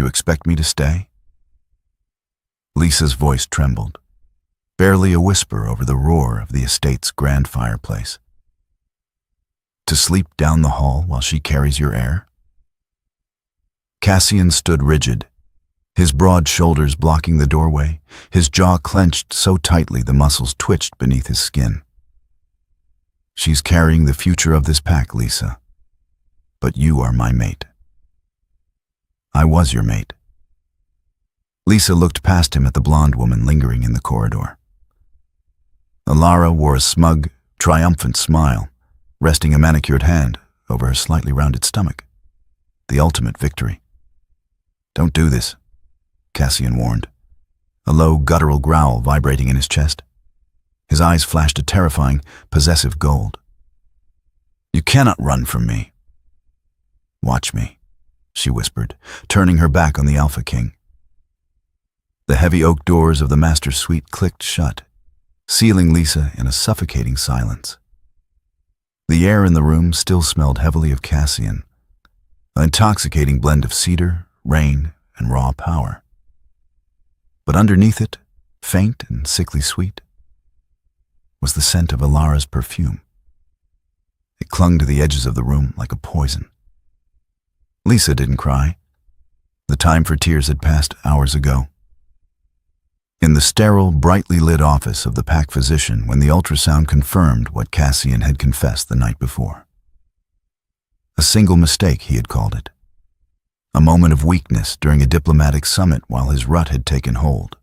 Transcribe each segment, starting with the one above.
You expect me to stay? Lisa's voice trembled, barely a whisper over the roar of the estate's grand fireplace. To sleep down the hall while she carries your heir? Cassian stood rigid, his broad shoulders blocking the doorway, his jaw clenched so tightly the muscles twitched beneath his skin. She's carrying the future of this pack, Lisa. But you are my mate. I was your mate. Lisa looked past him at the blonde woman lingering in the corridor. Alara wore a smug, triumphant smile, resting a manicured hand over her slightly rounded stomach. The ultimate victory. Don't do this, Cassian warned, a low, guttural growl vibrating in his chest. His eyes flashed a terrifying, possessive gold. You cannot run from me. Watch me, she whispered, turning her back on the Alpha King. The heavy oak doors of the master's suite clicked shut, sealing Lisa in a suffocating silence. The air in the room still smelled heavily of Cassian, an intoxicating blend of cedar, rain, and raw power. But underneath it, faint and sickly sweet, was the scent of Alara's perfume. It clung to the edges of the room like a poison. Lisa didn't cry. The time for tears had passed hours ago. In the sterile, brightly lit office of the pack physician when the ultrasound confirmed what Cassian had confessed the night before. A single mistake, he had called it. A moment of weakness during a diplomatic summit while his rut had taken hold.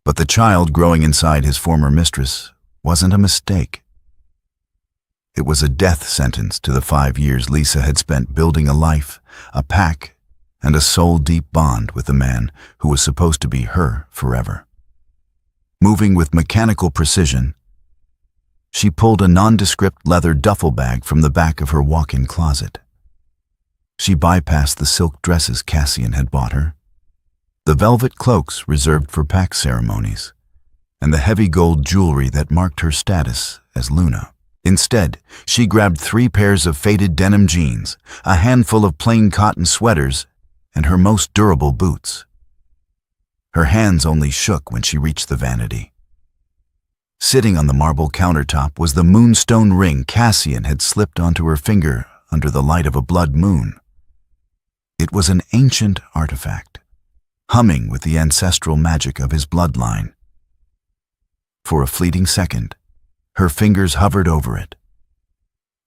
But the child growing inside his former mistress wasn't a mistake. It was a death sentence to the 5 years Lisa had spent building a life, a pack, and a soul-deep bond with the man who was supposed to be her forever. Moving with mechanical precision, she pulled a nondescript leather duffel bag from the back of her walk-in closet. She bypassed the silk dresses Cassian had bought her, the velvet cloaks reserved for pack ceremonies, and the heavy gold jewelry that marked her status as Luna. Instead, she grabbed 3 pairs of faded denim jeans, a handful of plain cotton sweaters, and her most durable boots. Her hands only shook when she reached the vanity. Sitting on the marble countertop was the moonstone ring Cassian had slipped onto her finger under the light of a blood moon. It was an ancient artifact, humming with the ancestral magic of his bloodline. For a fleeting second, her fingers hovered over it.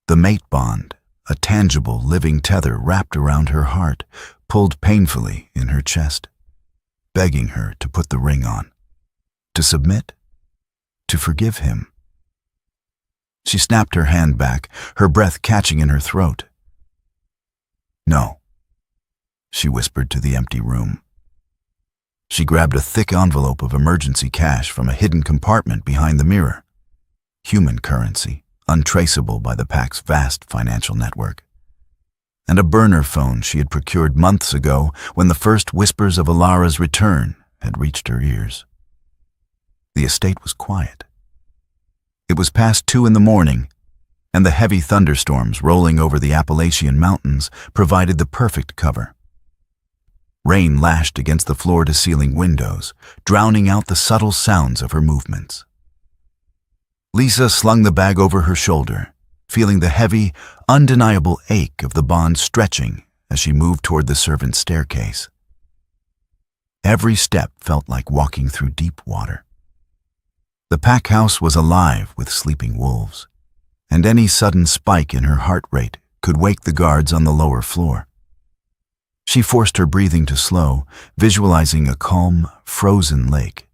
The mate bond, a tangible, living tether wrapped around her heart, pulled painfully in her chest, begging her to put the ring on, to submit, to forgive him. She snapped her hand back, her breath catching in her throat. No, she whispered to the empty room. She grabbed a thick envelope of emergency cash from a hidden compartment behind the mirror. Human currency, untraceable by the pack's vast financial network. And a burner phone she had procured months ago when the first whispers of Alara's return had reached her ears. The estate was quiet. It was past 2 in the morning, and the heavy thunderstorms rolling over the Appalachian Mountains provided the perfect cover. Rain lashed against the floor-to-ceiling windows, drowning out the subtle sounds of her movements. Lisa slung the bag over her shoulder, feeling the heavy, undeniable ache of the bond stretching as she moved toward the servants' staircase. Every step felt like walking through deep water. The pack house was alive with sleeping wolves, and any sudden spike in her heart rate could wake the guards on the lower floor. She forced her breathing to slow, visualizing a calm, frozen lake,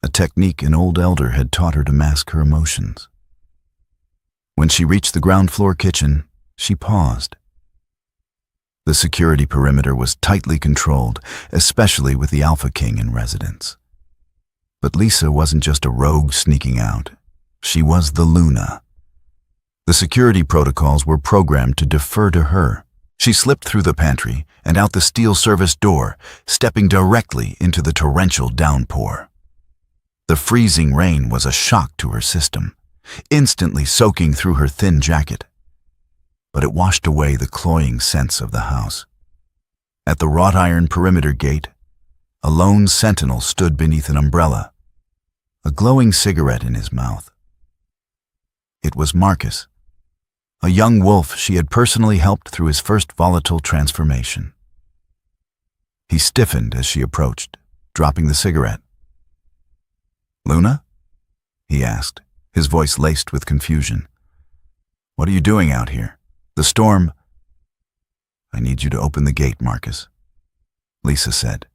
a technique an old elder had taught her to mask her emotions. When she reached the ground floor kitchen, she paused. The security perimeter was tightly controlled, especially with the Alpha King in residence. But Lisa wasn't just a rogue sneaking out. She was the Luna. The security protocols were programmed to defer to her. She slipped through the pantry and out the steel service door, stepping directly into the torrential downpour. The freezing rain was a shock to her system, instantly soaking through her thin jacket. But it washed away the cloying sense of the house. At the wrought iron perimeter gate, a lone sentinel stood beneath an umbrella, a glowing cigarette in his mouth. It was Marcus, a young wolf she had personally helped through his first volatile transformation. He stiffened as she approached, dropping the cigarette. "Luna?" he asked, his voice laced with confusion. "What are you doing out here? The storm—" "I need you to open the gate, Marcus," Lisa said,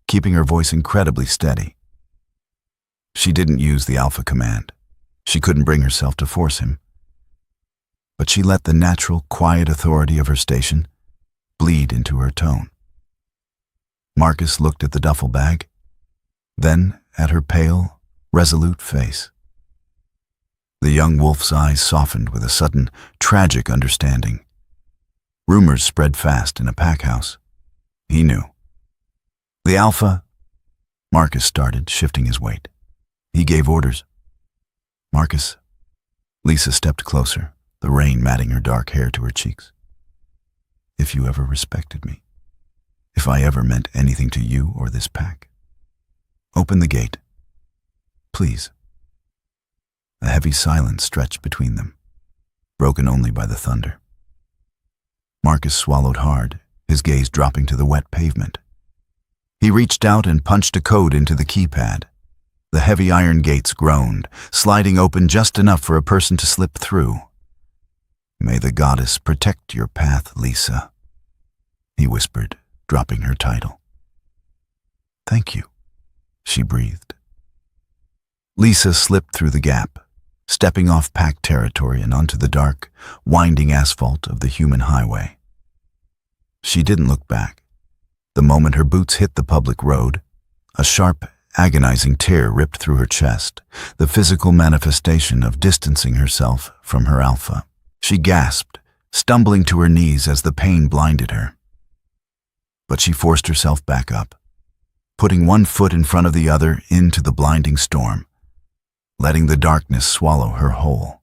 keeping her voice incredibly steady. She didn't use the alpha command. She couldn't bring herself to force him. But she let the natural, quiet authority of her station bleed into her tone. Marcus looked at the duffel bag, then at her pale, resolute face. The young wolf's eyes softened with a sudden, tragic understanding. Rumors spread fast in a pack house. He knew. "The alpha—" Marcus started, shifting his weight. He gave orders. "Marcus." Lisa stepped closer, the rain matting her dark hair to her cheeks. "If you ever respected me, if I ever meant anything to you or this pack, open the gate. Please." A heavy silence stretched between them, broken only by the thunder. Marcus swallowed hard, his gaze dropping to the wet pavement. He reached out and punched a code into the keypad. The heavy iron gates groaned, sliding open just enough for a person to slip through. "May the goddess protect your path, Lisa," he whispered, dropping her title. "Thank you," she breathed. Lisa slipped through the gap, stepping off pack territory and onto the dark, winding asphalt of the human highway. She didn't look back. The moment her boots hit the public road, a sharp, agonizing tear ripped through her chest, the physical manifestation of distancing herself from her alpha. She gasped, stumbling to her knees as the pain blinded her. But she forced herself back up, putting one foot in front of the other into the blinding storm, letting the darkness swallow her whole.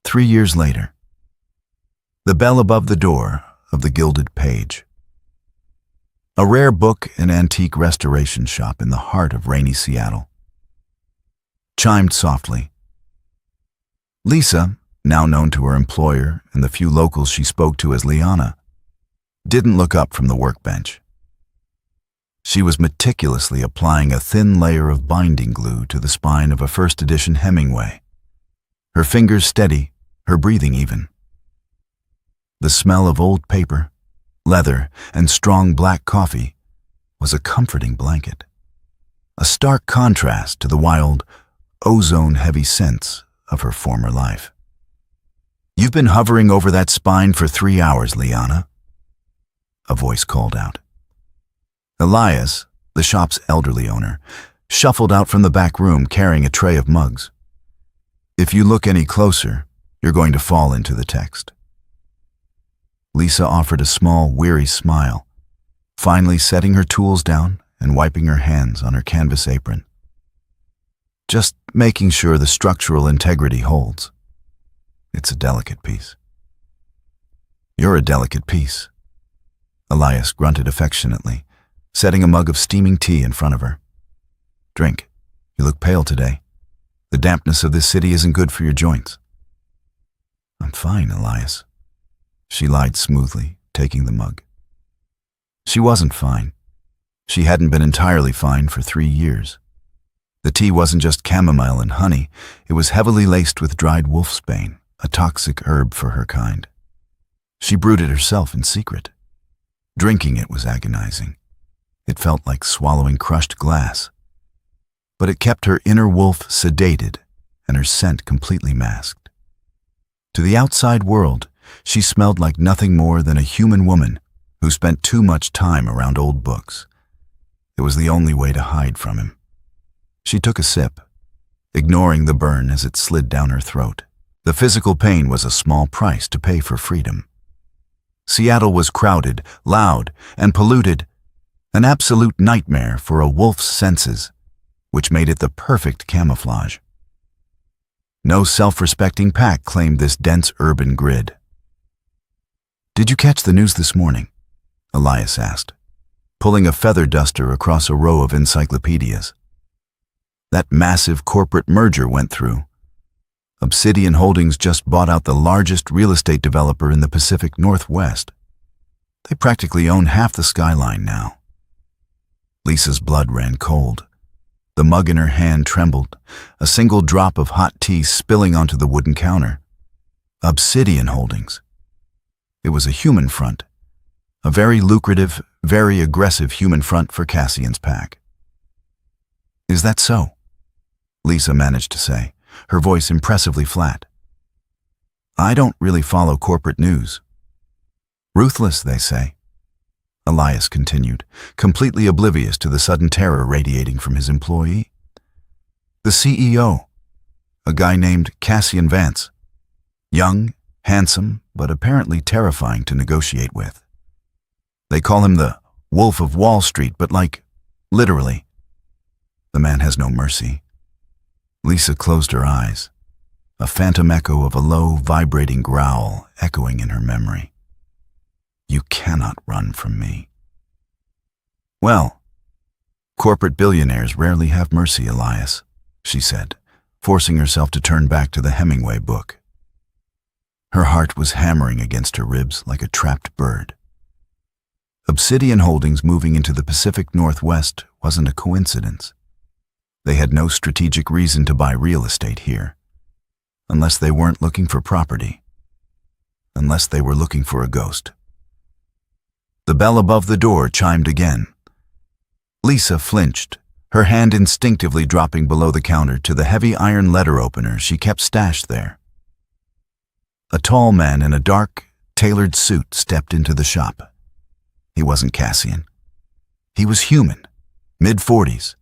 3 years later, the bell above the door of the Gilded Page, a rare book and antique restoration shop in the heart of rainy Seattle, chimed softly. Lisa, now known to her employer and the few locals she spoke to as Liana, didn't look up from the workbench. She was meticulously applying a thin layer of binding glue to the spine of a first edition Hemingway, her fingers steady, her breathing even. The smell of old paper, leather, and strong black coffee was a comforting blanket, a stark contrast to the wild, ozone-heavy scents of her former life. "You've been hovering over that spine for 3 hours, Liana," a voice called out. Elias, the shop's elderly owner, shuffled out from the back room carrying a tray of mugs. "If you look any closer, you're going to fall into the text." Lisa offered a small, weary smile, finally setting her tools down and wiping her hands on her canvas apron. "Just making sure the structural integrity holds. It's a delicate piece." "You're a delicate piece," Elias grunted affectionately, setting a mug of steaming tea in front of her. "Drink. You look pale today. The dampness of this city isn't good for your joints." "I'm fine, Elias," she lied smoothly, taking the mug. She wasn't fine. She hadn't been entirely fine for 3 years. The tea wasn't just chamomile and honey, it was heavily laced with dried wolfsbane, a toxic herb for her kind. She brewed it herself in secret. Drinking it was agonizing. It felt like swallowing crushed glass. But it kept her inner wolf sedated and her scent completely masked. To the outside world, she smelled like nothing more than a human woman who spent too much time around old books. It was the only way to hide from him. She took a sip, ignoring the burn as it slid down her throat. The physical pain was a small price to pay for freedom. Seattle was crowded, loud, and polluted, an absolute nightmare for a wolf's senses, which made it the perfect camouflage. No self-respecting pack claimed this dense urban grid. "Did you catch the news this morning?" Elias asked, pulling a feather duster across a row of encyclopedias. That massive corporate merger went through. Obsidian Holdings just bought out the largest real estate developer in the Pacific Northwest. They practically own half the skyline now. Lisa's blood ran cold. The mug in her hand trembled, a single drop of hot tea spilling onto the wooden counter. Obsidian Holdings. It was a human front. A very lucrative, very aggressive human front for Cassian's pack. "Is that so?" Lisa managed to say, her voice impressively flat. "I don't really follow corporate news." "Ruthless, they say," Elias continued, completely oblivious to the sudden terror radiating from his employee. "The CEO, a guy named Cassian Vance. Young, handsome, but apparently terrifying to negotiate with. They call him the Wolf of Wall Street, but literally. The man has no mercy." Lisa closed her eyes, a phantom echo of a low, vibrating growl echoing in her memory. "You cannot run from me." "Well, corporate billionaires rarely have mercy, Elias," she said, forcing herself to turn back to the Hemingway book. Her heart was hammering against her ribs like a trapped bird. Obsidian Holdings moving into the Pacific Northwest wasn't a coincidence. They had no strategic reason to buy real estate here, unless they weren't looking for property, unless they were looking for a ghost. The bell above the door chimed again. Lisa flinched, her hand instinctively dropping below the counter to the heavy iron letter opener she kept stashed there. A tall man in a dark, tailored suit stepped into the shop. He wasn't Cassian. He was human, mid-40s,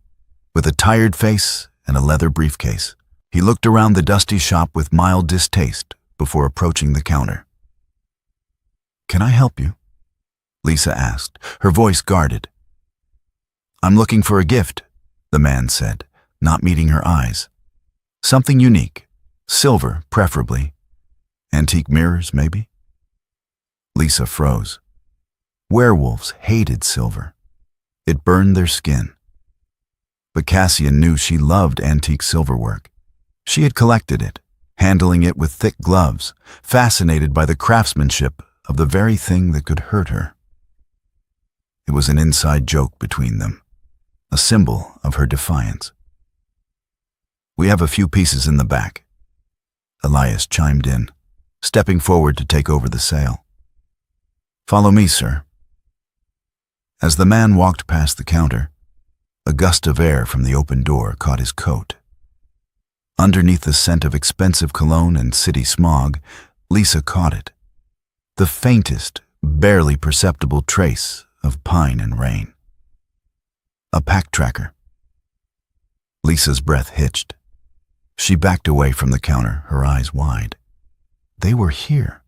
with a tired face and a leather briefcase. He looked around the dusty shop with mild distaste before approaching the counter. "Can I help you?" Lisa asked, her voice guarded. "I'm looking for a gift," the man said, not meeting her eyes. "Something unique, silver preferably. Antique mirrors, maybe?" Lisa froze. Werewolves hated silver. It burned their skin. But Cassian knew she loved antique silverwork. She had collected it, handling it with thick gloves, fascinated by the craftsmanship of the very thing that could hurt her. It was an inside joke between them, a symbol of her defiance. "We have a few pieces in the back," Elias chimed in, stepping forward to take over the sale. "Follow me, sir." As the man walked past the counter, a gust of air from the open door caught his coat. Underneath the scent of expensive cologne and city smog, Lisa caught it. The faintest, barely perceptible trace of pine and rain. A pack tracker. Lisa's breath hitched. She backed away from the counter, her eyes wide. They were here.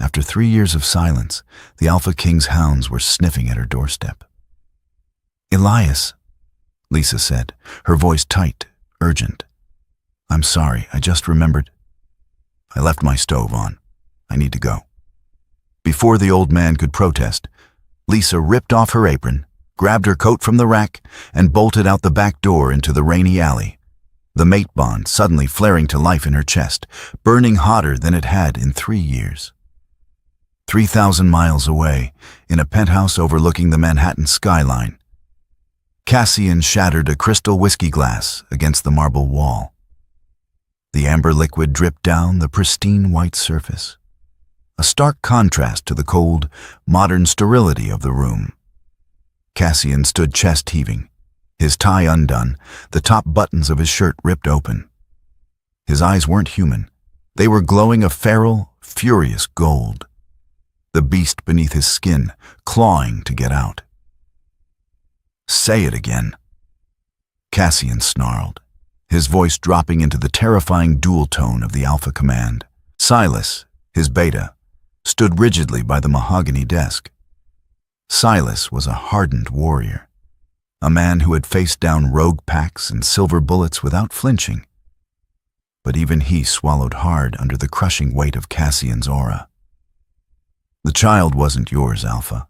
After 3 years of silence, the Alpha King's hounds were sniffing at her doorstep. "Elias," Lisa said, her voice tight, urgent. "I'm sorry, I just remembered. I left my stove on. I need to go." Before the old man could protest, Lisa ripped off her apron, grabbed her coat from the rack, and bolted out the back door into the rainy alley, the mate bond suddenly flaring to life in her chest, burning hotter than it had in 3 years. 3,000 miles away, in a penthouse overlooking the Manhattan skyline, Cassian shattered a crystal whiskey glass against the marble wall. The amber liquid dripped down the pristine white surface, a stark contrast to the cold, modern sterility of the room. Cassian stood chest-heaving, his tie undone, the top buttons of his shirt ripped open. His eyes weren't human. They were glowing a feral, furious gold. The beast beneath his skin, clawing to get out. "Say it again," Cassian snarled, his voice dropping into the terrifying dual tone of the Alpha command. Silas, his beta, stood rigidly by the mahogany desk. Silas was a hardened warrior, a man who had faced down rogue packs and silver bullets without flinching. But even he swallowed hard under the crushing weight of Cassian's aura. "The child wasn't yours, Alpha,"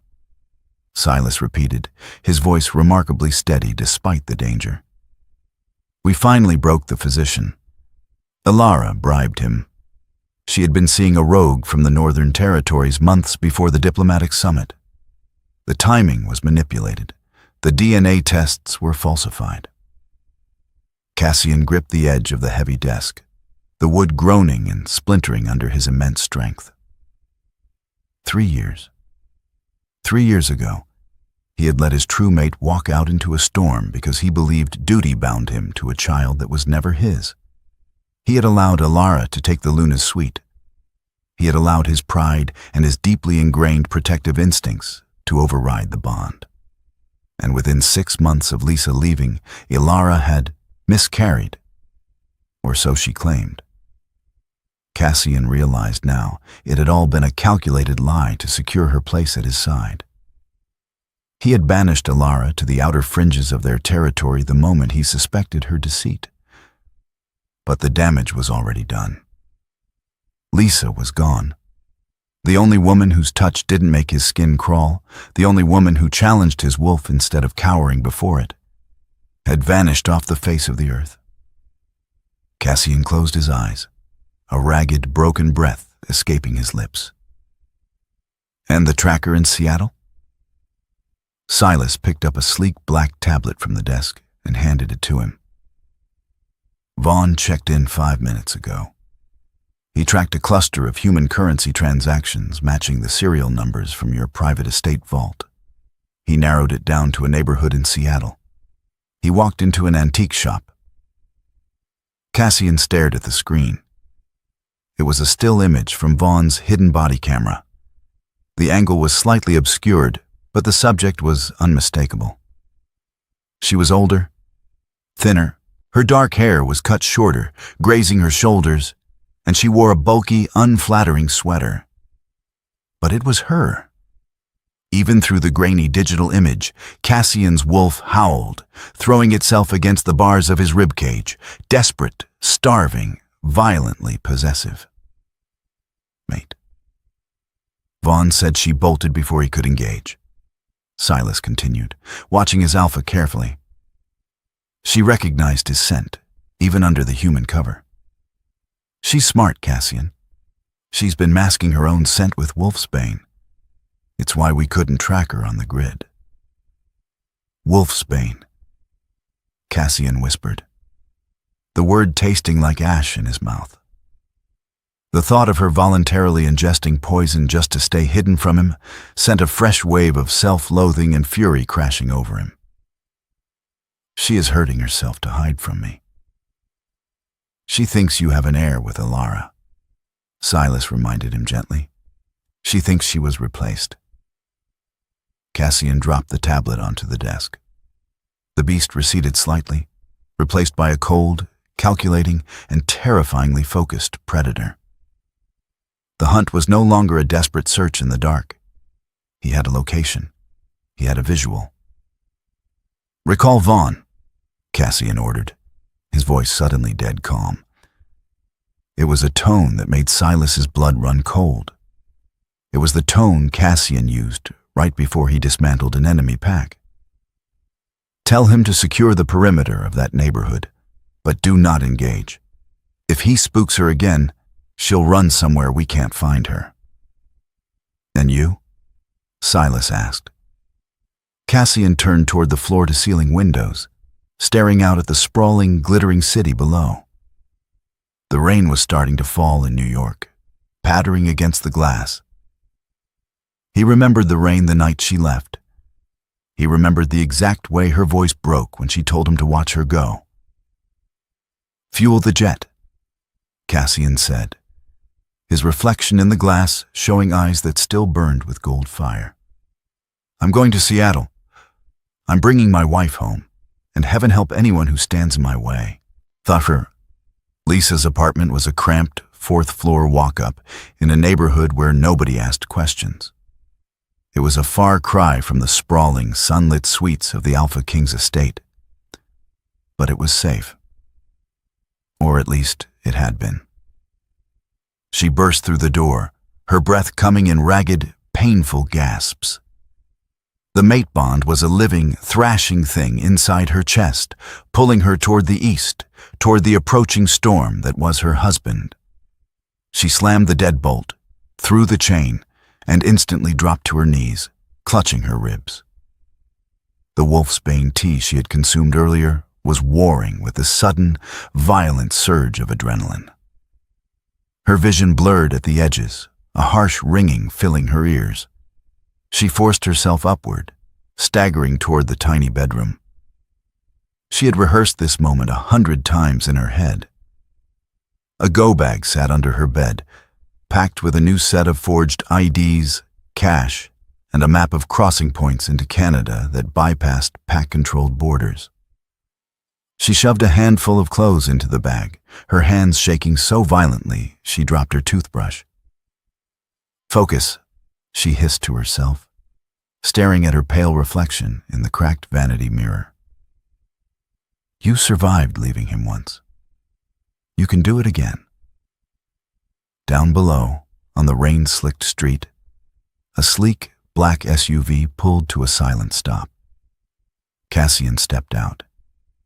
Silas repeated, his voice remarkably steady despite the danger. We finally broke the physician. Alara bribed him. She had been seeing a rogue from the Northern Territories months before the diplomatic summit. The timing was manipulated. The DNA tests were falsified. Cassian gripped the edge of the heavy desk, the wood groaning and splintering under his immense strength. 3 years. 3 years ago, he had let his true mate walk out into a storm because he believed duty bound him to a child that was never his. He had allowed Alara to take the Luna's suite. He had allowed his pride and his deeply ingrained protective instincts to override the bond. And within 6 months of Lisa leaving, Alara had miscarried, or so she claimed. Cassian realized now it had all been a calculated lie to secure her place at his side. He had banished Alara to the outer fringes of their territory the moment he suspected her deceit. But the damage was already done. Lisa was gone. The only woman whose touch didn't make his skin crawl, the only woman who challenged his wolf instead of cowering before it, had vanished off the face of the earth. Cassian closed his eyes, a ragged, broken breath escaping his lips. And the tracker in Seattle? Silas picked up a sleek black tablet from the desk and handed it to him. Vaughn checked in 5 minutes ago. He tracked a cluster of human currency transactions matching the serial numbers from your private estate vault. He narrowed it down to a neighborhood in Seattle. He walked into an antique shop. Cassian stared at the screen. It was a still image from Vaughn's hidden body camera. The angle was slightly obscured, but the subject was unmistakable. She was older, thinner. Her dark hair was cut shorter, grazing her shoulders, and she wore a bulky, unflattering sweater. But it was her. Even through the grainy digital image, Cassian's wolf howled, throwing itself against the bars of his ribcage, desperate, starving, violently possessive. Mate. Vaughn said she bolted before he could engage. Silas continued, watching his alpha carefully. She recognized his scent, even under the human cover. She's smart, Cassian. She's been masking her own scent with wolfsbane. It's why we couldn't track her on the grid. Wolfsbane, Cassian whispered, the word tasting like ash in his mouth. The thought of her voluntarily ingesting poison just to stay hidden from him sent a fresh wave of self-loathing and fury crashing over him. She is hurting herself to hide from me. She thinks you have an heir with Alara, Silas reminded him gently. She thinks she was replaced. Cassian dropped the tablet onto the desk. The beast receded slightly, replaced by a cold, calculating, and terrifyingly focused predator. The hunt was no longer a desperate search in the dark. He had a location. He had a visual. Recall Vaughn, Cassian ordered, his voice suddenly dead calm. It was a tone that made Silas's blood run cold. It was the tone Cassian used right before he dismantled an enemy pack. Tell him to secure the perimeter of that neighborhood, but do not engage. If he spooks her again, she'll run somewhere we can't find her. And you? Silas asked. Cassian turned toward the floor-to-ceiling windows, staring out at the sprawling, glittering city below. The rain was starting to fall in New York, pattering against the glass. He remembered the rain the night she left. He remembered the exact way her voice broke when she told him to watch her go. Fuel the jet, Cassian said, his reflection in the glass showing eyes that still burned with gold fire. I'm going to Seattle. I'm bringing my wife home, and heaven help anyone who stands in my way. Thuffer. Lisa's apartment was a cramped, fourth-floor walk-up in a neighborhood where nobody asked questions. It was a far cry from the sprawling, sunlit suites of the alphaking's estate. But it was safe. Or at least it had been. She burst through the door, her breath coming in ragged, painful gasps. The mate bond was a living, thrashing thing inside her chest, pulling her toward the east, toward the approaching storm that was her husband. She slammed the deadbolt, threw the chain, and instantly dropped to her knees, clutching her ribs. The wolfsbane tea she had consumed earlier was warring with a sudden, violent surge of adrenaline. Her vision blurred at the edges, a harsh ringing filling her ears. She forced herself upward, staggering toward the tiny bedroom. She had rehearsed this moment 100 times in her head. A go-bag sat under her bed, packed with a new set of forged IDs, cash, and a map of crossing points into Canada that bypassed pack-controlled borders. She shoved a handful of clothes into the bag, her hands shaking so violently she dropped her toothbrush. "Focus," she hissed to herself, staring at her pale reflection in the cracked vanity mirror. "You survived leaving him once. You can do it again." Down below, on the rain-slicked street, a sleek, black SUV pulled to a silent stop. Cassian stepped out,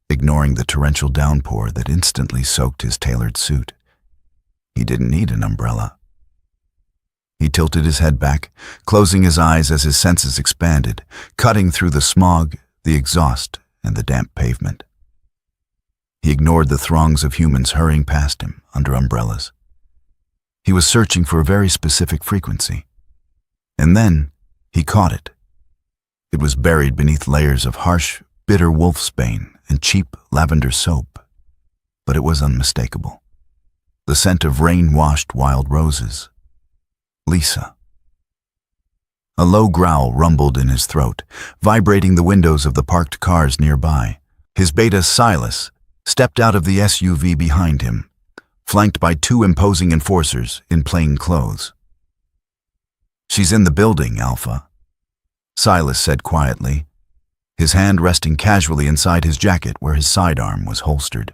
ignoring the torrential downpour that instantly soaked his tailored suit. He didn't need an umbrella. He tilted his head back, closing his eyes as his senses expanded, cutting through the smog, the exhaust, and the damp pavement. He ignored the throngs of humans hurrying past him under umbrellas. He was searching for a very specific frequency. And then he caught it. It was buried beneath layers of harsh, bitter wolfsbane and cheap lavender soap, but it was unmistakable. The scent of rain-washed wild roses. Lisa. A low growl rumbled in his throat, vibrating the windows of the parked cars nearby. His beta, Silas, stepped out of the SUV behind him, flanked by 2 imposing enforcers in plain clothes. "She's in the building, Alpha," Silas said quietly, his hand resting casually inside his jacket where his sidearm was holstered.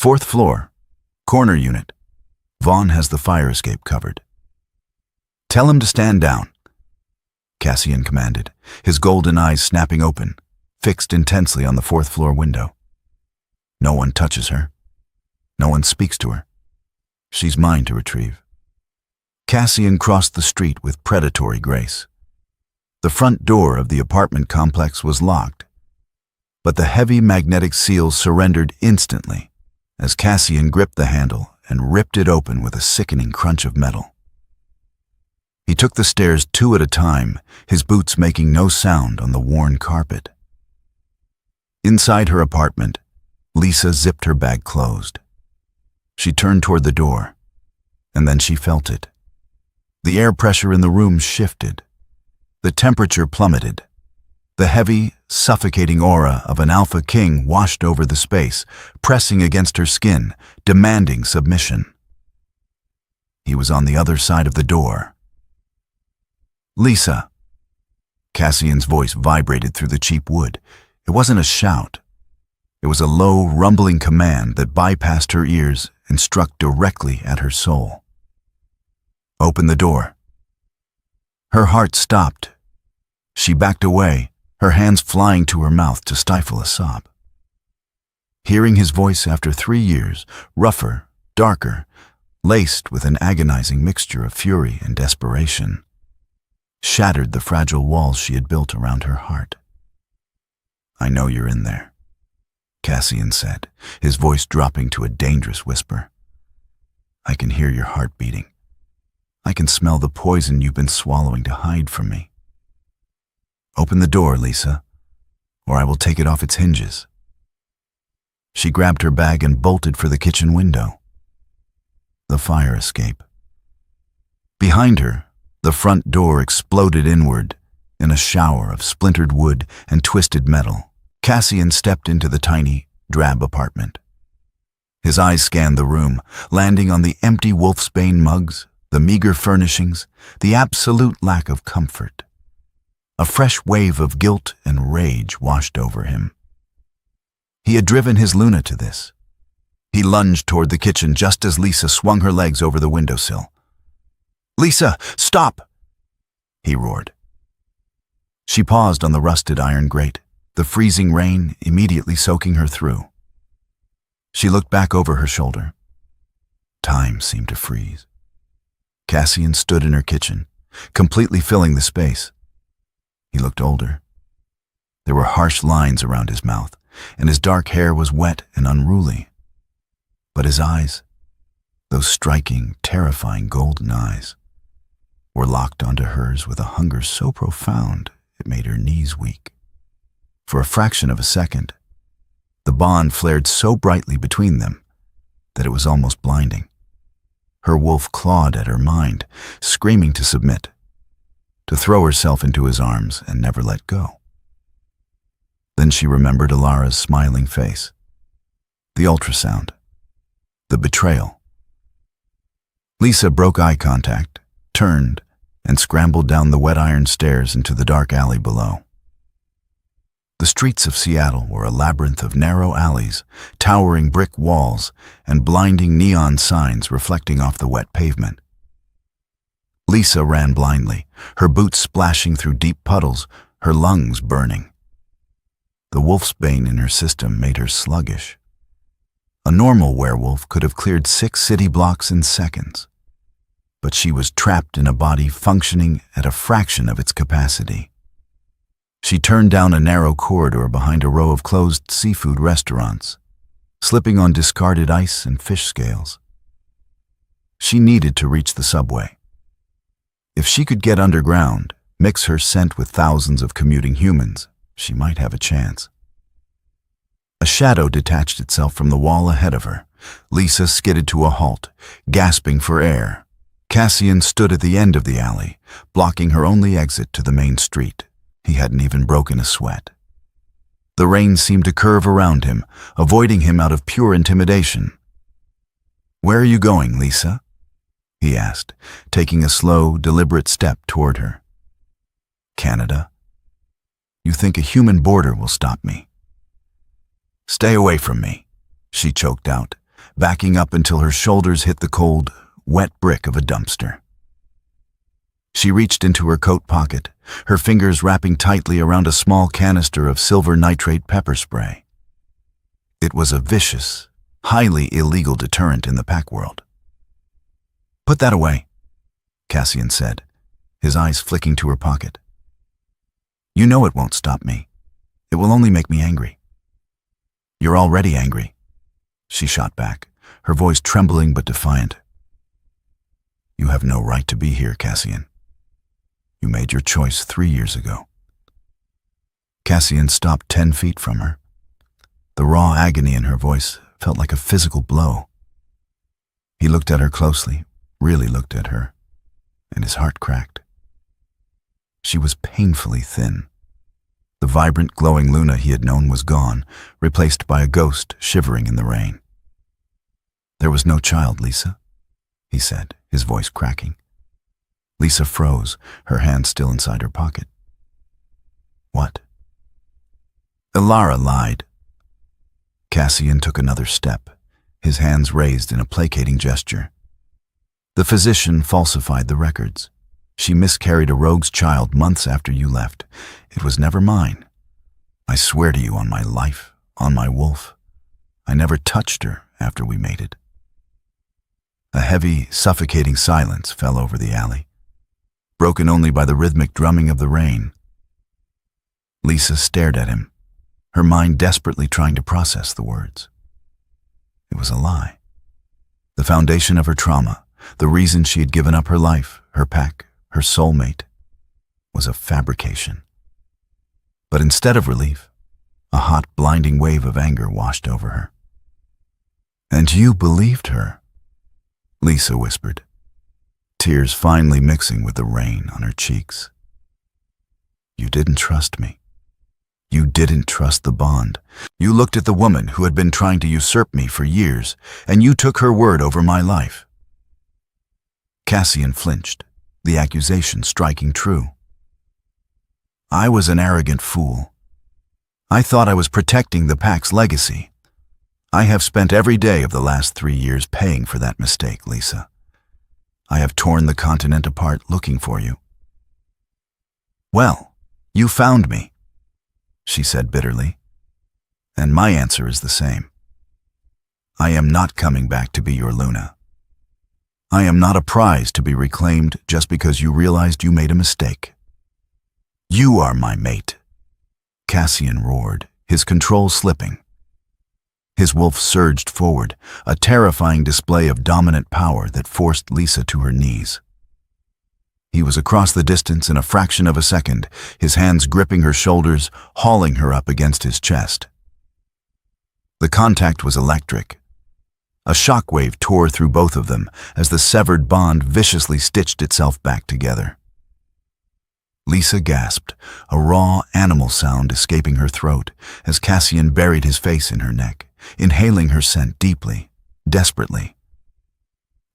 "4th floor, corner unit. Vaughn has the fire escape covered." "Tell him to stand down," Cassian commanded, his golden eyes snapping open, fixed intensely on the 4th floor window. "No one touches her. No one speaks to her. She's mine to retrieve." Cassian crossed the street with predatory grace. The front door of the apartment complex was locked, but the heavy magnetic seal surrendered instantly as Cassian gripped the handle and ripped it open with a sickening crunch of metal. He took the stairs 2 at a time, his boots making no sound on the worn carpet. Inside her apartment, Lisa zipped her bag closed. She turned toward the door, and then she felt it. The air pressure in the room shifted. The temperature plummeted. The heavy, suffocating aura of an alpha king washed over the space, pressing against her skin, demanding submission. He was on the other side of the door. "Lisa." Cassian's voice vibrated through the cheap wood. It wasn't a shout. It was a low, rumbling command that bypassed her ears and struck directly at her soul. "Open the door." Her heart stopped. She backed away, her hands flying to her mouth to stifle a sob. Hearing his voice after 3 years, rougher, darker, laced with an agonizing mixture of fury and desperation, shattered the fragile walls she had built around her heart. "I know you're in there," Cassian said, his voice dropping to a dangerous whisper. "I can hear your heart beating. I can smell the poison you've been swallowing to hide from me. Open the door, Lisa, or I will take it off its hinges." She grabbed her bag and bolted for the kitchen window. The fire escape. Behind her, the front door exploded inward in a shower of splintered wood and twisted metal. Cassian stepped into the tiny, drab apartment. His eyes scanned the room, landing on the empty wolfsbane mugs, the meager furnishings, the absolute lack of comfort. A fresh wave of guilt and rage washed over him. He had driven his Luna to this. He lunged toward the kitchen just as Lisa swung her legs over the windowsill. "Lisa, stop!" he roared. She paused on the rusted iron grate, the freezing rain immediately soaking her through. She looked back over her shoulder. Time seemed to freeze. Cassian stood in her kitchen, completely filling the space. He looked older. There were harsh lines around his mouth, and his dark hair was wet and unruly. But his eyes, those striking, terrifying golden eyes, were locked onto hers with a hunger so profound it made her knees weak. For a fraction of a second, the bond flared so brightly between them that it was almost blinding. Her wolf clawed at her mind, screaming to submit, to throw herself into his arms and never let go. Then she remembered Alara's smiling face, the ultrasound, the betrayal. Lisa broke eye contact, turned, and scrambled down the wet iron stairs into the dark alley below. The streets of Seattle were a labyrinth of narrow alleys, towering brick walls, and blinding neon signs reflecting off the wet pavement. Lisa ran blindly, her boots splashing through deep puddles, her lungs burning. The wolfsbane in her system made her sluggish. A normal werewolf could have cleared 6 city blocks in seconds, but she was trapped in a body functioning at a fraction of its capacity. She turned down a narrow corridor behind a row of closed seafood restaurants, slipping on discarded ice and fish scales. She needed to reach the subway. If she could get underground, mix her scent with thousands of commuting humans, she might have a chance. A shadow detached itself from the wall ahead of her. Lisa skidded to a halt, gasping for air. Cassian stood at the end of the alley, blocking her only exit to the main street. He hadn't even broken a sweat. The rain seemed to curve around him, avoiding him out of pure intimidation. "Where are you going, Lisa?" he asked, taking a slow, deliberate step toward her. "Canada. You think a human border will stop me?" "Stay away from me," she choked out, backing up until her shoulders hit the cold, wet brick of a dumpster. She reached into her coat pocket, her fingers wrapping tightly around a small canister of silver nitrate pepper spray. It was a vicious, highly illegal deterrent in the pack world. "Put that away," Cassian said, his eyes flicking to her pocket. "You know it won't stop me. It will only make me angry." "You're already angry," she shot back, her voice trembling but defiant. "You have no right to be here, Cassian. You made your choice 3 years ago." Cassian stopped 10 feet from her. The raw agony in her voice felt like a physical blow. He looked at her closely, really looked at her, and his heart cracked. She was painfully thin. The vibrant, glowing Luna he had known was gone, replaced by a ghost shivering in the rain. "There was no child, Lisa," he said, his voice cracking. Lisa froze, her hand still inside her pocket. "What?" "Alara lied." Cassian took another step, his hands raised in a placating gesture. "The physician falsified the records. She miscarried a rogue's child months after you left. It was never mine. I swear to you on my life, on my wolf, I never touched her after we mated." A heavy, suffocating silence fell over the alley, broken only by the rhythmic drumming of the rain. Lisa stared at him, her mind desperately trying to process the words. It was a lie. The foundation of her trauma, the reason she had given up her life, her pack, her soulmate, was a fabrication. But instead of relief, a hot, blinding wave of anger washed over her. "And you believed her?" Lisa whispered, tears finally mixing with the rain on her cheeks. "You didn't trust me. You didn't trust the bond. You looked at the woman who had been trying to usurp me for years, and you took her word over my life." Cassian flinched, the accusation striking true. "I was an arrogant fool. I thought I was protecting the pack's legacy. I have spent every day of the last 3 years paying for that mistake, Lisa. I have torn the continent apart looking for you." "Well, You found me, she said bitterly. And my answer is the same. I am not coming back to be your Luna. I am not a prize to be reclaimed just because you realized you made a mistake. You are my mate, Cassian roared, his control slipping. His wolf surged forward, a terrifying display of dominant power that forced Lysa to her knees. He was across the distance in a fraction of a second, his hands gripping her shoulders, hauling her up against his chest. The contact was electric. A shockwave tore through both of them as the severed bond viciously stitched itself back together. Lysa gasped, a raw animal sound escaping her throat as Cassian buried his face in her neck, inhaling her scent deeply, desperately.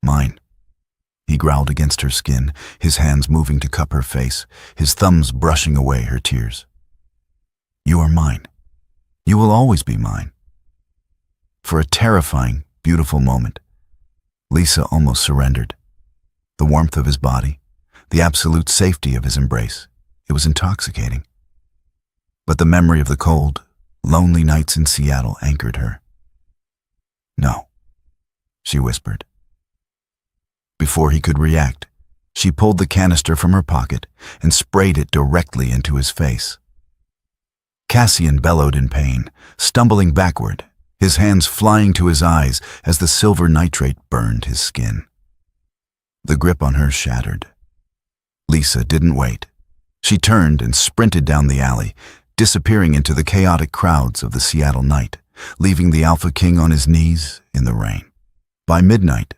Mine, he growled against her skin, his hands moving to cup her face, his thumbs brushing away her tears. You are mine. You will always be mine. For a terrifying, beautiful moment, Lysa almost surrendered. The warmth of his body, the absolute safety of his embrace, it was intoxicating. But the memory of the cold, lonely nights in Seattle anchored her. No, she whispered. Before he could react, she pulled the canister from her pocket and sprayed it directly into his face. Cassian bellowed in pain, stumbling backward, his hands flying to his eyes as the silver nitrate burned his skin. The grip on her shattered. Lysa didn't wait. She turned and sprinted down the alley, disappearing into the chaotic crowds of the Seattle night, leaving the Alpha King on his knees in the rain. By midnight,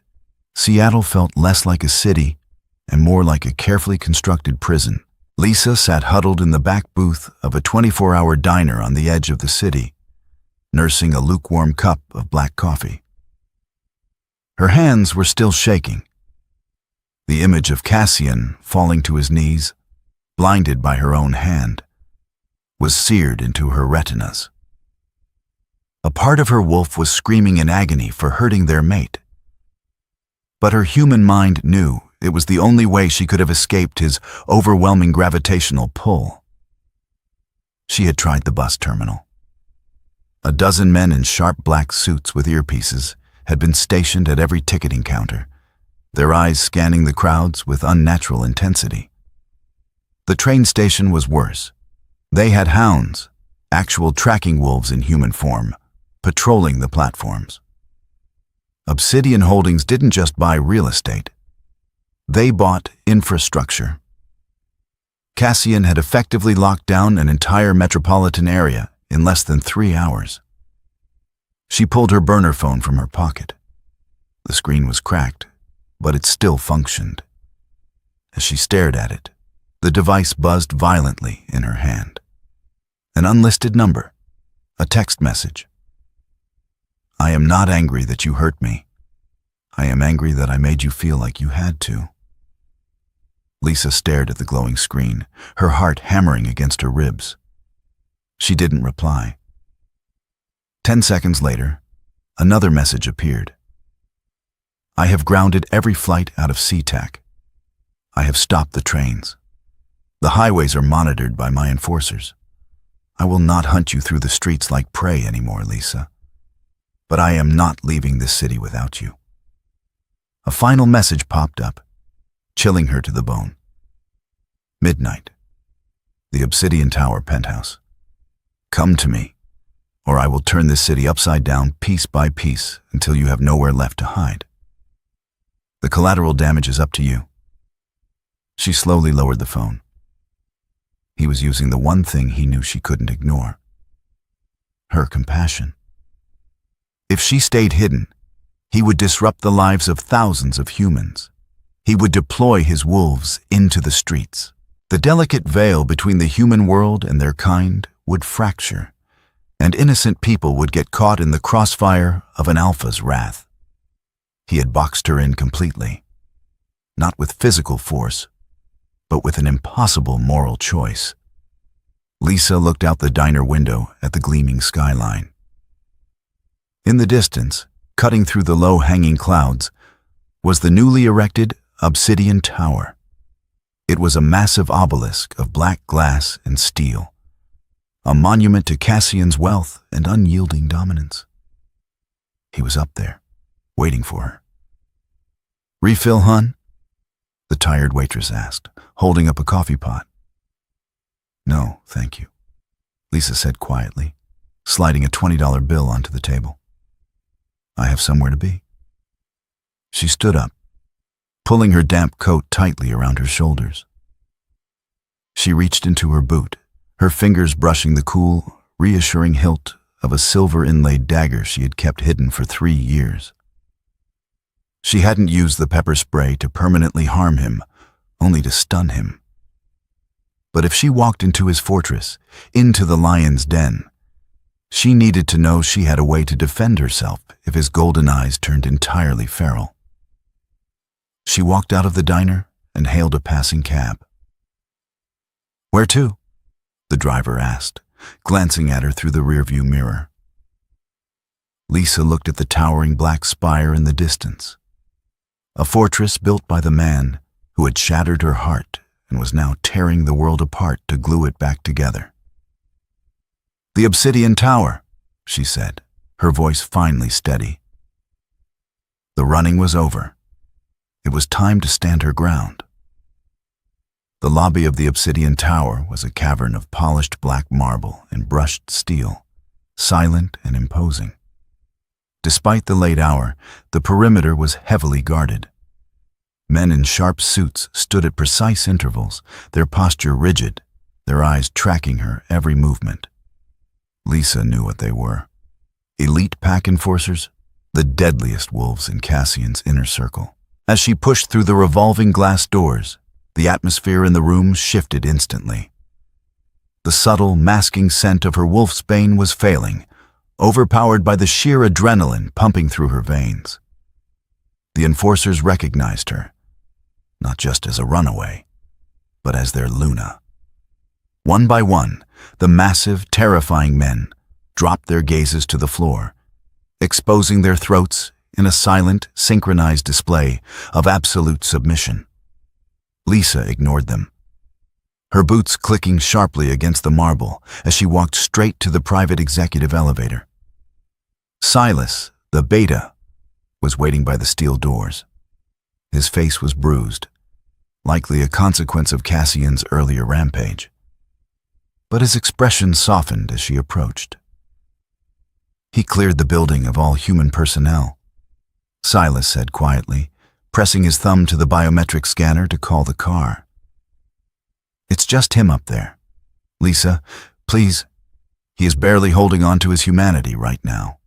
Seattle felt less like a city and more like a carefully constructed prison. Lysa sat huddled in the back booth of a 24-hour diner on the edge of the city, nursing a lukewarm cup of black coffee. Her hands were still shaking. The image of Cassian falling to his knees, blinded by her own hand, was seared into her retinas. A part of her wolf was screaming in agony for hurting their mate. But her human mind knew it was the only way she could have escaped his overwhelming gravitational pull. She had tried the bus terminal. A dozen men in sharp black suits with earpieces had been stationed at every ticketing counter, their eyes scanning the crowds with unnatural intensity. The train station was worse. They had hounds, actual tracking wolves in human form, patrolling the platforms. Obsidian Holdings didn't just buy real estate. They bought infrastructure. Cassian had effectively locked down an entire metropolitan area in less than 3 hours. She pulled her burner phone from her pocket. The screen was cracked, but it still functioned. As she stared at it, the device buzzed violently in her hand. An unlisted number, a text message. I am not angry that you hurt me. I am angry that I made you feel like you had to. Lysa stared at the glowing screen, her heart hammering against her ribs. She didn't reply. 10 seconds later, another message appeared. I have grounded every flight out of SeaTac. I have stopped the trains. The highways are monitored by my enforcers. I will not hunt you through the streets like prey anymore, Lysa. But I am not leaving this city without you. A final message popped up, chilling her to the bone. Midnight. The Obsidian Tower penthouse. Come to me, or I will turn this city upside down piece by piece until you have nowhere left to hide. The collateral damage is up to you. She slowly lowered the phone. He was using the one thing he knew she couldn't ignore. Her compassion. If she stayed hidden, he would disrupt the lives of thousands of humans. He would deploy his wolves into the streets. The delicate veil between the human world and their kind would fracture, and innocent people would get caught in the crossfire of an alpha's wrath. He had boxed her in completely, not with physical force, but with an impossible moral choice. Lysa looked out the diner window at the gleaming skyline. In the distance, cutting through the low-hanging clouds, was the newly erected Obsidian Tower. It was a massive obelisk of black glass and steel, a monument to Cassian's wealth and unyielding dominance. He was up there, waiting for her. "Refill, hun?" the tired waitress asked, holding up a coffee pot. "No, thank you," Lisa said quietly, sliding a $20 bill onto the table. "I have somewhere to be." She stood up, pulling her damp coat tightly around her shoulders. She reached into her boot, her fingers brushing the cool, reassuring hilt of a silver-inlaid dagger she had kept hidden for 3 years. She hadn't used the pepper spray to permanently harm him, only to stun him. But if she walked into his fortress, into the lion's den, she needed to know she had a way to defend herself if his golden eyes turned entirely feral. She walked out of the diner and hailed a passing cab. "Where to?" the driver asked, glancing at her through the rearview mirror. Lisa looked at the towering black spire in the distance, a fortress built by the man who had shattered her heart and was now tearing the world apart to glue it back together. "The Obsidian Tower," she said, her voice finally steady. The running was over. It was time to stand her ground. The lobby of the Obsidian Tower was a cavern of polished black marble and brushed steel, silent and imposing. Despite the late hour, the perimeter was heavily guarded. Men in sharp suits stood at precise intervals, their posture rigid, their eyes tracking her every movement. Lisa knew what they were. Elite pack enforcers, the deadliest wolves in Cassian's inner circle. As she pushed through the revolving glass doors, the atmosphere in the room shifted instantly. The subtle, masking scent of her wolfsbane was failing, overpowered by the sheer adrenaline pumping through her veins. The enforcers recognized her, not just as a runaway, but as their Luna. One by one, the massive, terrifying men dropped their gazes to the floor, exposing their throats in a silent, synchronized display of absolute submission. Lisa ignored them, her boots clicking sharply against the marble as she walked straight to the private executive elevator. Silas, the beta, was waiting by the steel doors. His face was bruised, likely a consequence of Cassian's earlier rampage. But his expression softened as she approached. "He cleared the building of all human personnel," Silas said quietly, pressing his thumb to the biometric scanner to call the car. "It's just him up there. Lisa, please, he is barely holding on to his humanity right now."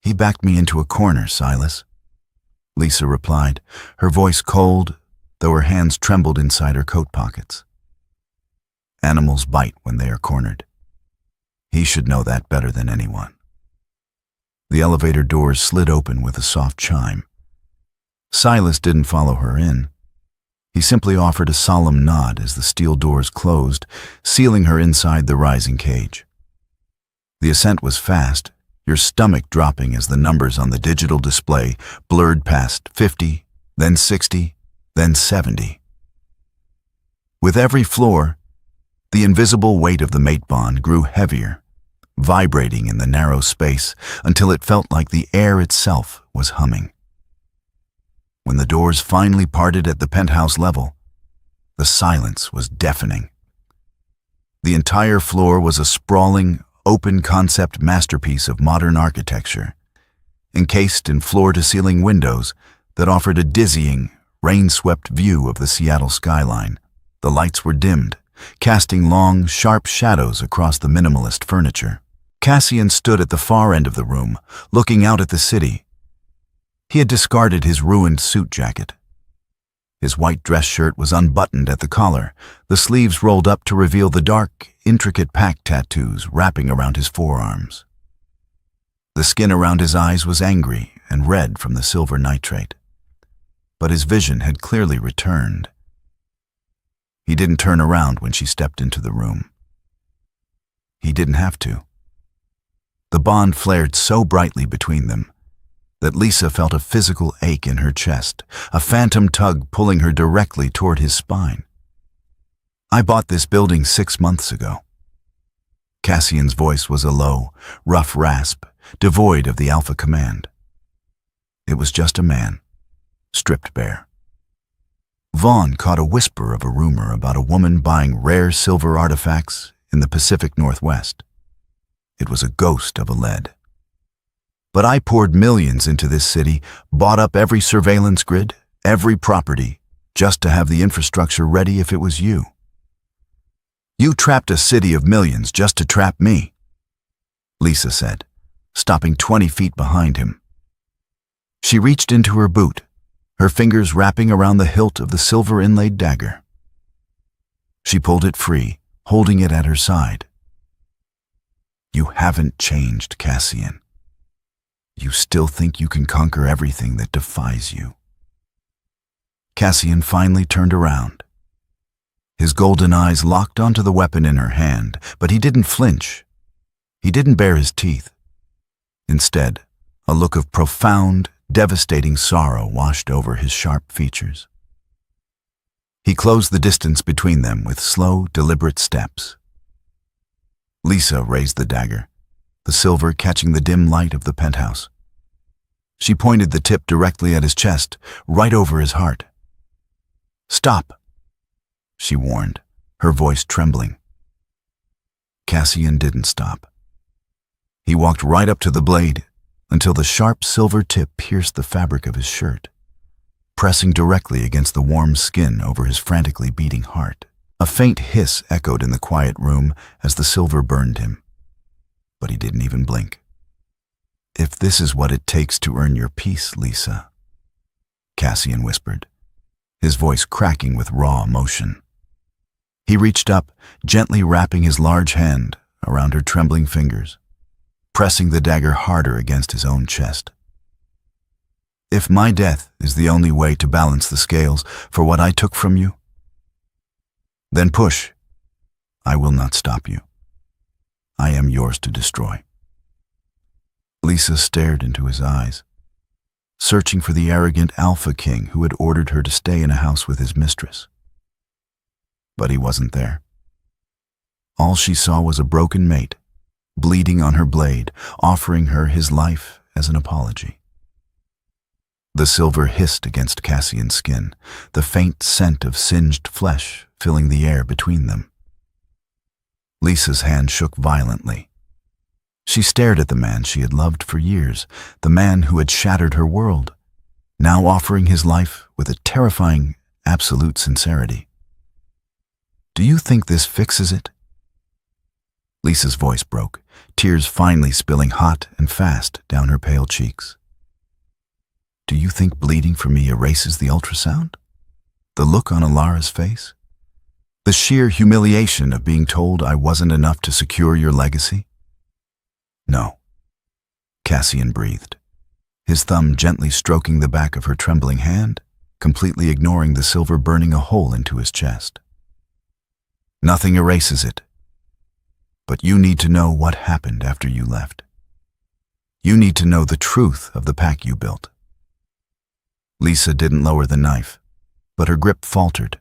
"He backed me into a corner, Silas," Lisa replied, her voice cold, though her hands trembled inside her coat pockets. Animals bite when they are cornered. He should know that better than anyone. The elevator doors slid open with a soft chime. Silas didn't follow her in. He simply offered a solemn nod as the steel doors closed, sealing her inside the rising cage. The ascent was fast, your stomach dropping as the numbers on the digital display blurred past 50, then 60, then 70. With every floor, the invisible weight of the mate bond grew heavier, vibrating in the narrow space until it felt like the air itself was humming. When the doors finally parted at the penthouse level, the silence was deafening. The entire floor was a sprawling, open-concept masterpiece of modern architecture, encased in floor-to-ceiling windows that offered a dizzying, rain-swept view of the Seattle skyline. The lights were dimmed, casting long, sharp shadows across the minimalist furniture. Cassian stood at the far end of the room, looking out at the city. He had discarded his ruined suit jacket. His white dress shirt was unbuttoned at the collar, the sleeves rolled up to reveal the dark, intricate pack tattoos wrapping around his forearms. The skin around his eyes was angry and red from the silver nitrate. But his vision had clearly returned. He didn't turn around when she stepped into the room. He didn't have to. The bond flared so brightly between them that Lisa felt a physical ache in her chest, a phantom tug pulling her directly toward his spine. "I bought this building 6 months ago." Cassian's voice was a low, rough rasp, devoid of the alpha command. It was just a man, stripped bare. Vaughn caught a whisper of a rumor about a woman buying rare silver artifacts in the Pacific Northwest. It was a ghost of a lead. "But I poured millions into this city, bought up every surveillance grid, every property, just to have the infrastructure ready if it was you. You trapped a city of millions just to trap me," Lisa said, stopping 20 feet behind him. She reached into her boot, her fingers wrapping around the hilt of the silver-inlaid dagger. She pulled it free, holding it at her side. "You haven't changed, Cassian. You still think you can conquer everything that defies you." Cassian finally turned around. His golden eyes locked onto the weapon in her hand, but he didn't flinch. He didn't bare his teeth. Instead, a look of profound, devastating sorrow washed over his sharp features. He closed the distance between them with slow, deliberate steps. Lisa raised the dagger, the silver catching the dim light of the penthouse. She pointed the tip directly at his chest, right over his heart. "Stop," she warned, her voice trembling. Cassian didn't stop. He walked right up to the blade until the sharp silver tip pierced the fabric of his shirt, pressing directly against the warm skin over his frantically beating heart. A faint hiss echoed in the quiet room as the silver burned him, but he didn't even blink. "If this is what it takes to earn your peace, Lisa," Cassian whispered, his voice cracking with raw emotion. He reached up, gently wrapping his large hand around her trembling fingers, pressing the dagger harder against his own chest. "If my death is the only way to balance the scales for what I took from you, then push. I will not stop you. I am yours to destroy." Lisa stared into his eyes, searching for the arrogant alpha king who had ordered her to stay in a house with his mistress. But he wasn't there. All she saw was a broken mate, bleeding on her blade, offering her his life as an apology. The silver hissed against Cassian's skin, the faint scent of singed flesh filling the air between them. Lisa's hand shook violently. She stared at the man she had loved for years, the man who had shattered her world, now offering his life with a terrifying, absolute sincerity. "Do you think this fixes it?" Lisa's voice broke, tears finally spilling hot and fast down her pale cheeks. "Do you think bleeding for me erases the ultrasound? The look on Alara's face? The sheer humiliation of being told I wasn't enough to secure your legacy?" "No," Cassian breathed, his thumb gently stroking the back of her trembling hand, completely ignoring the silver burning a hole into his chest. "Nothing erases it. But you need to know what happened after you left. You need to know the truth of the pack you built." Lisa didn't lower the knife, but her grip faltered.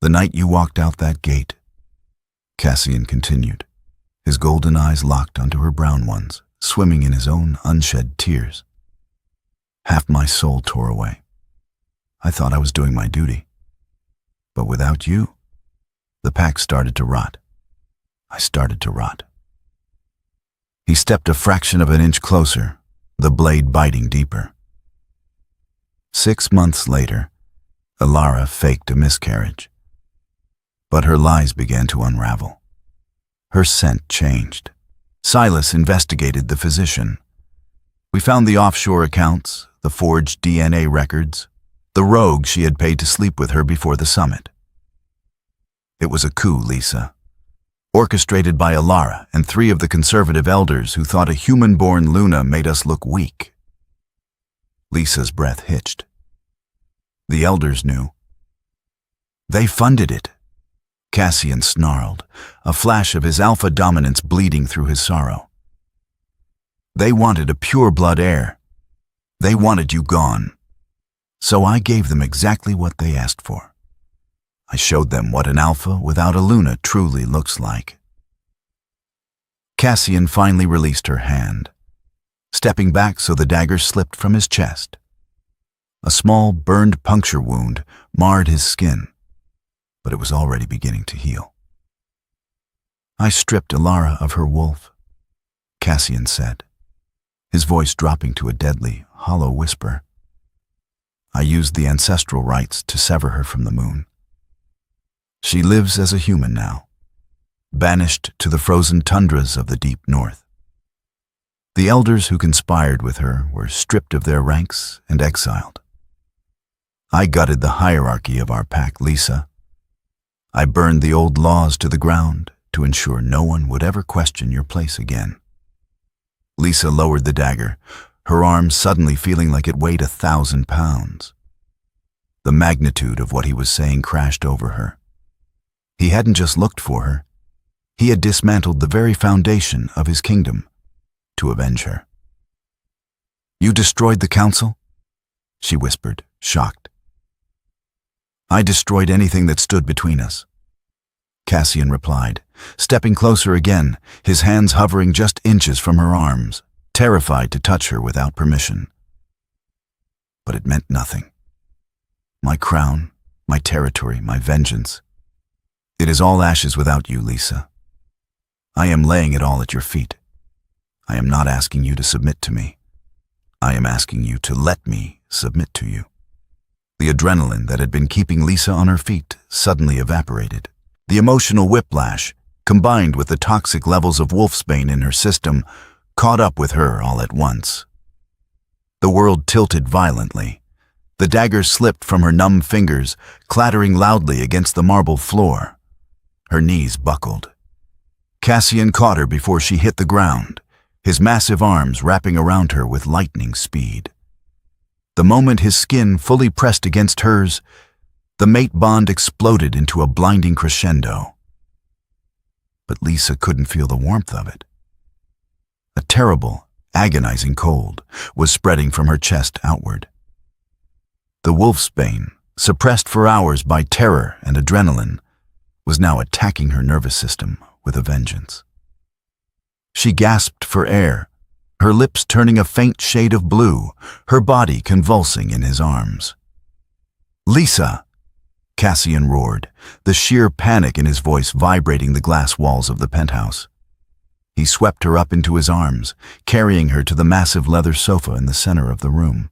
"The night you walked out that gate," Cassian continued, his golden eyes locked onto her brown ones, swimming in his own unshed tears. "Half my soul tore away. I thought I was doing my duty. But without you, the pack started to rot. I started to rot." He stepped a fraction of an inch closer, the blade biting deeper. 6 months later, Alara faked a miscarriage. But her lies began to unravel. Her scent changed. Silas investigated the physician. "We found the offshore accounts, the forged DNA records, the rogue she had paid to sleep with her before the summit. It was a coup, Lisa, orchestrated by Alara and 3 of the conservative elders who thought a human-born Luna made us look weak." Lisa's breath hitched. "The elders knew. They funded it," Cassian snarled, a flash of his alpha dominance bleeding through his sorrow. "They wanted a pure-blood heir, They wanted you gone. So I gave them exactly what they asked for. I showed them what an alpha without a Luna truly looks like. Cassian finally released her hand, stepping back so the dagger slipped from his chest. A small burned puncture wound marred his skin, but it was already beginning to heal. I stripped Ilara of her wolf, Cassian said, his voice dropping to a deadly, hollow whisper. I used the ancestral rites to sever her from the moon. She lives as a human now, banished to the frozen tundras of the deep north. The elders who conspired with her were stripped of their ranks and exiled. I gutted the hierarchy of our pack, Lisa. I burned the old laws to the ground to ensure no one would ever question your place again. Lisa lowered the dagger, her arm suddenly feeling like it weighed 1,000 pounds. The magnitude of what he was saying crashed over her. He hadn't just looked for her. He had dismantled the very foundation of his kingdom to avenge her. You destroyed the council? She whispered, shocked. I destroyed anything that stood between us, Cassian replied, stepping closer again, his hands hovering just inches from her arms, terrified to touch her without permission. But it meant nothing. My crown, my territory, my vengeance. It is all ashes without you, Lisa. I am laying it all at your feet. I am not asking you to submit to me. I am asking you to let me submit to you. The adrenaline that had been keeping Lisa on her feet suddenly evaporated. The emotional whiplash, combined with the toxic levels of wolfsbane in her system, caught up with her all at once. The world tilted violently. The dagger slipped from her numb fingers, clattering loudly against the marble floor. Her knees buckled. Cassian caught her before she hit the ground, his massive arms wrapping around her with lightning speed. The moment his skin fully pressed against hers, the mate bond exploded into a blinding crescendo. But Lisa couldn't feel the warmth of it. A terrible, agonizing cold was spreading from her chest outward. The wolfsbane, suppressed for hours by terror and adrenaline, was now attacking her nervous system with a vengeance. She gasped for air, her lips turning a faint shade of blue, her body convulsing in his arms. Lisa! Cassian roared, the sheer panic in his voice vibrating the glass walls of the penthouse. He swept her up into his arms, carrying her to the massive leather sofa in the center of the room.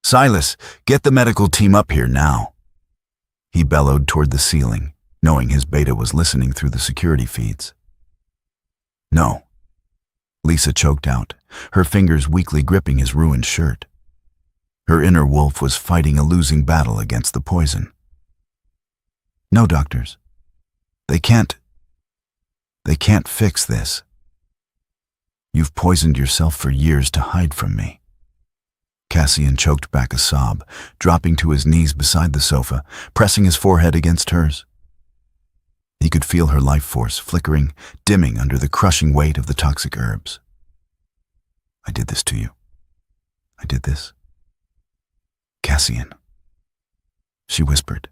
Silas, get the medical team up here now. He bellowed toward the ceiling, knowing his beta was listening through the security feeds. No. Lisa choked out, her fingers weakly gripping his ruined shirt. Her inner wolf was fighting a losing battle against the poison. No, doctors. They can't fix this. You've poisoned yourself for years to hide from me. Cassian choked back a sob, dropping to his knees beside the sofa, pressing his forehead against hers. He could feel her life force flickering, dimming under the crushing weight of the toxic herbs. I did this to you. I did this. Cassian, she whispered,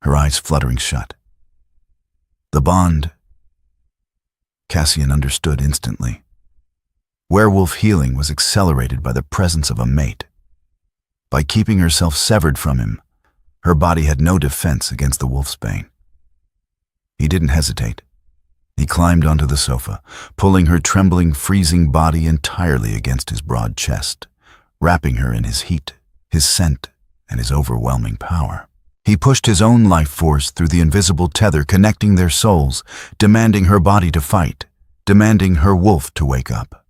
her eyes fluttering shut. The bond. Cassian understood instantly. Werewolf healing was accelerated by the presence of a mate. By keeping herself severed from him, her body had no defense against the wolfsbane. He didn't hesitate. He climbed onto the sofa, pulling her trembling, freezing body entirely against his broad chest, wrapping her in his heat, his scent, and his overwhelming power. He pushed his own life force through the invisible tether connecting their souls, demanding her body to fight, demanding her wolf to wake up.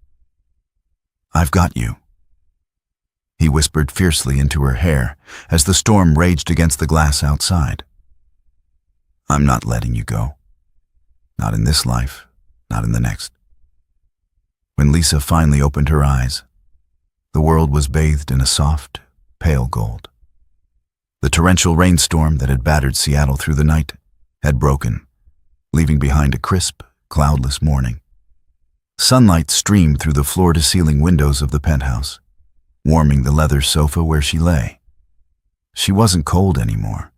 I've got you, he whispered fiercely into her hair as the storm raged against the glass outside. I'm not letting you go. Not in this life, not in the next. When Lisa finally opened her eyes, the world was bathed in a soft, pale gold. The torrential rainstorm that had battered Seattle through the night had broken, leaving behind a crisp, cloudless morning. Sunlight streamed through the floor-to-ceiling windows of the penthouse, warming the leather sofa where she lay. She wasn't cold anymore.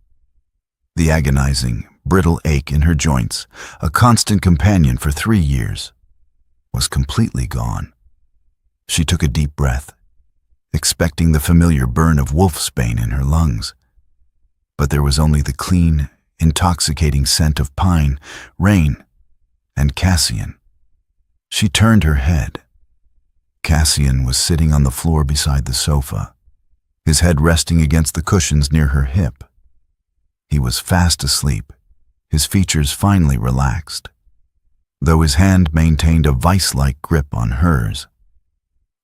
The agonizing, brittle ache in her joints, a constant companion for 3 years, was completely gone. She took a deep breath, expecting the familiar burn of wolfsbane in her lungs. But there was only the clean, intoxicating scent of pine, rain, and Cassian. She turned her head. Cassian was sitting on the floor beside the sofa, his head resting against the cushions near her hip. He was fast asleep, his features finely relaxed, though his hand maintained a vice-like grip on hers,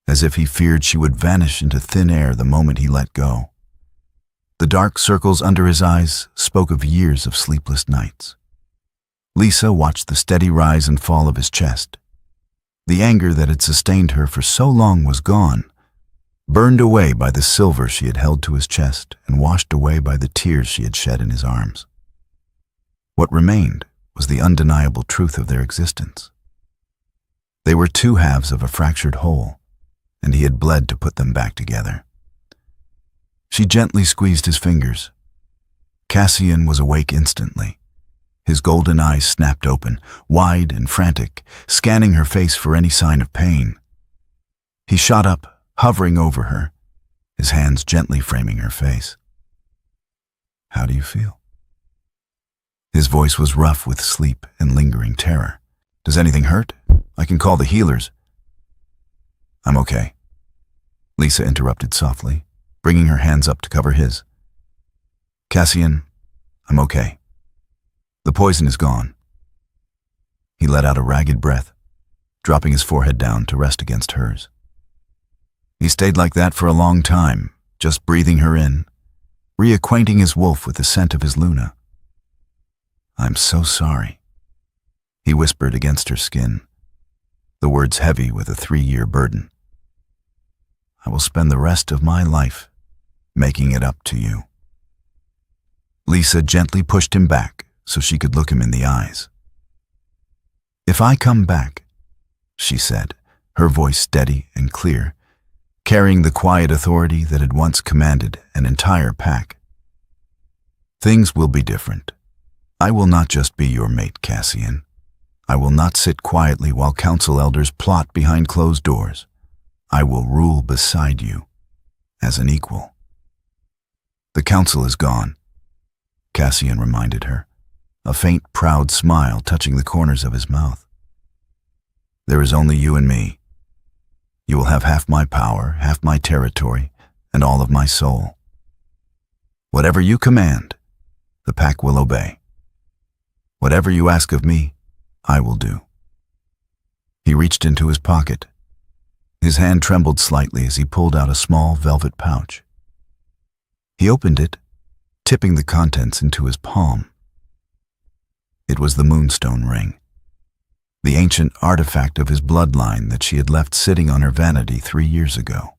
as if he feared she would vanish into thin air the moment he let go. The dark circles under his eyes spoke of years of sleepless nights. Lisa watched the steady rise and fall of his chest. The anger that had sustained her for so long was gone, burned away by the silver she had held to his chest and washed away by the tears she had shed in his arms. What remained was the undeniable truth of their existence. They were two halves of a fractured whole, and he had bled to put them back together. She gently squeezed his fingers. Cassian was awake instantly. His golden eyes snapped open, wide and frantic, scanning her face for any sign of pain. He shot up, hovering over her, his hands gently framing her face. "How do you feel?" His voice was rough with sleep and lingering terror. "Does anything hurt? I can call the healers." "I'm okay," Lisa interrupted softly, bringing her hands up to cover his. "Cassian, I'm okay. The poison is gone." He let out a ragged breath, dropping his forehead down to rest against hers. He stayed like that for a long time, just breathing her in, reacquainting his wolf with the scent of his Luna. "I'm so sorry," he whispered against her skin, the words heavy with a 3-year burden. "I will spend the rest of my life making it up to you." Lisa gently pushed him back so she could look him in the eyes. "If I come back," she said, her voice steady and clear, carrying the quiet authority that had once commanded an entire pack, "things will be different. I will not just be your mate, Cassian. I will not sit quietly while council elders plot behind closed doors. I will rule beside you, as an equal." "The council is gone," Cassian reminded her, a faint, proud smile touching the corners of his mouth. "There is only you and me. You will have half my power, half my territory, and all of my soul. Whatever you command, the pack will obey. Whatever you ask of me, I will do." He reached into his pocket. His hand trembled slightly as he pulled out a small velvet pouch. He opened it, tipping the contents into his palm. It was the moonstone ring, the ancient artifact of his bloodline that she had left sitting on her vanity 3 years ago.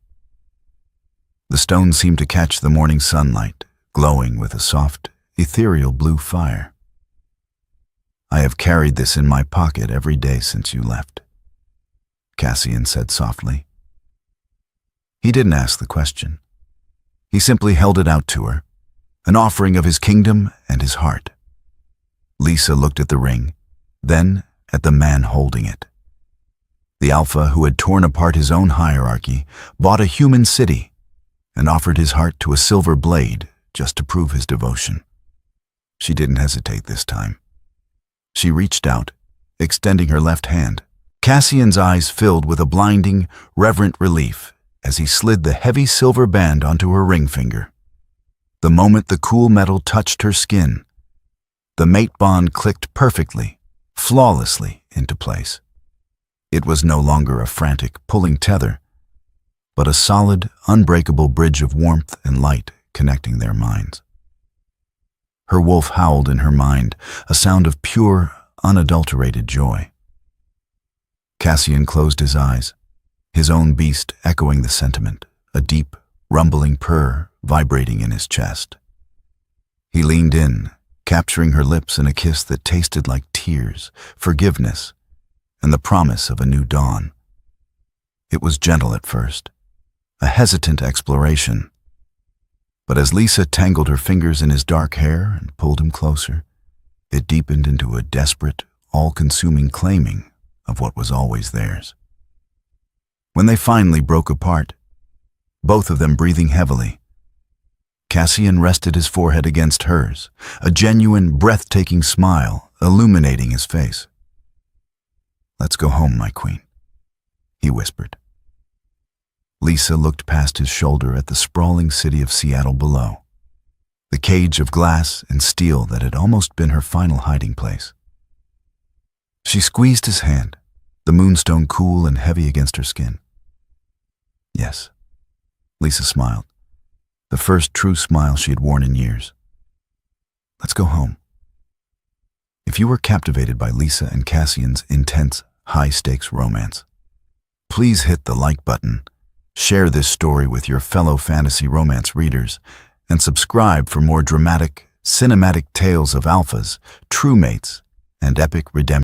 The stone seemed to catch the morning sunlight, glowing with a soft, ethereal blue fire. "I have carried this in my pocket every day since you left," Cassian said softly. He didn't ask the question. He simply held it out to her, an offering of his kingdom and his heart. Lisa looked at the ring, then at the man holding it. The alpha who had torn apart his own hierarchy, bought a human city, and offered his heart to a silver blade just to prove his devotion. She didn't hesitate this time. She reached out, extending her left hand. Cassian's eyes filled with a blinding, reverent relief as he slid the heavy silver band onto her ring finger. The moment the cool metal touched her skin, the mate bond clicked perfectly, flawlessly into place. It was no longer a frantic, pulling tether, but a solid, unbreakable bridge of warmth and light connecting their minds. Her wolf howled in her mind, a sound of pure, unadulterated joy. Cassian closed his eyes, his own beast echoing the sentiment, a deep, rumbling purr vibrating in his chest. He leaned in, capturing her lips in a kiss that tasted like tears, forgiveness, and the promise of a new dawn. It was gentle at first, a hesitant exploration. But as Lisa tangled her fingers in his dark hair and pulled him closer, it deepened into a desperate, all-consuming claiming of what was always theirs. When they finally broke apart, both of them breathing heavily, Cassian rested his forehead against hers, a genuine, breathtaking smile illuminating his face. "Let's go home, my queen," he whispered. Lisa looked past his shoulder at the sprawling city of Seattle below, the cage of glass and steel that had almost been her final hiding place. She squeezed his hand, the moonstone cool and heavy against her skin. "Yes," Lisa smiled, the first true smile she had worn in years. "Let's go home." If you were captivated by Lisa and Cassian's intense, high-stakes romance, please hit the like button, share this story with your fellow fantasy romance readers, and subscribe for more dramatic, cinematic tales of alphas, true mates, and epic redemption.